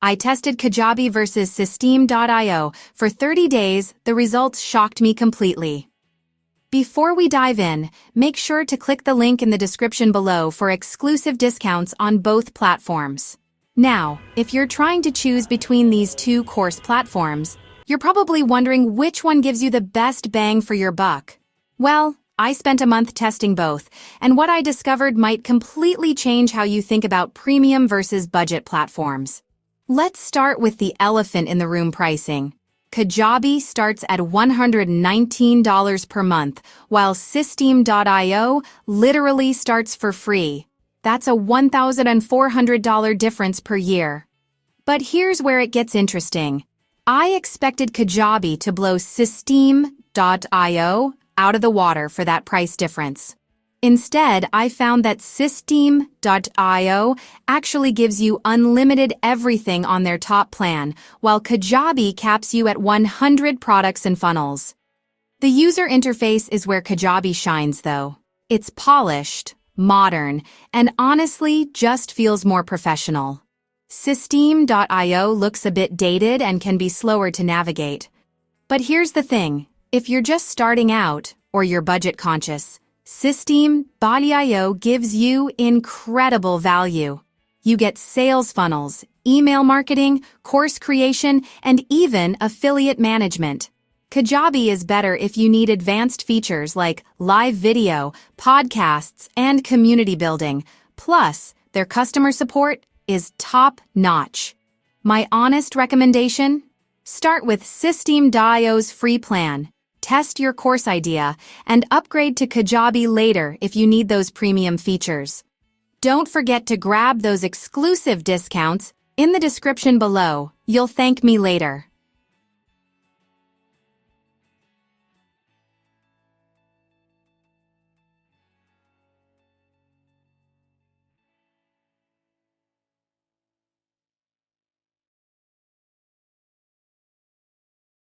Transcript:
I tested Kajabi versus Systeme.io. For 30 days, the results shocked me completely. Before we dive in, make sure to click the link in the description below for exclusive discounts on both platforms. Now, if you're trying to choose between these two course platforms, you're probably wondering which one gives you the best bang for your buck. Well, I spent a month testing both, and what I discovered might completely change how you think about premium versus budget platforms. Let's start with the elephant in the room pricing. Kajabi starts at $119 per month, while Systeme.io literally starts for free. That's a $1,400 difference per year. But here's where it gets interesting. I expected Kajabi to blow Systeme.io out of the water for that price difference. Instead, I found that Systeme.io actually gives you unlimited everything on their top plan, while Kajabi caps you at 100 products and funnels. The user interface is where Kajabi shines, though. It's polished, modern, and honestly just feels more professional. Systeme.io looks a bit dated and can be slower to navigate. But here's the thing, if you're just starting out, or you're budget conscious, Systeme.io gives you incredible value. You get sales funnels, email marketing, course creation, and even affiliate management. Kajabi is better if you need advanced features like live video, podcasts, and community building. Plus, their customer support is top-notch. My honest recommendation? Start with Systeme.io's free plan. Test your course idea, and upgrade to Kajabi later if you need those premium features. Don't forget to grab those exclusive discounts in the description below. You'll thank me later.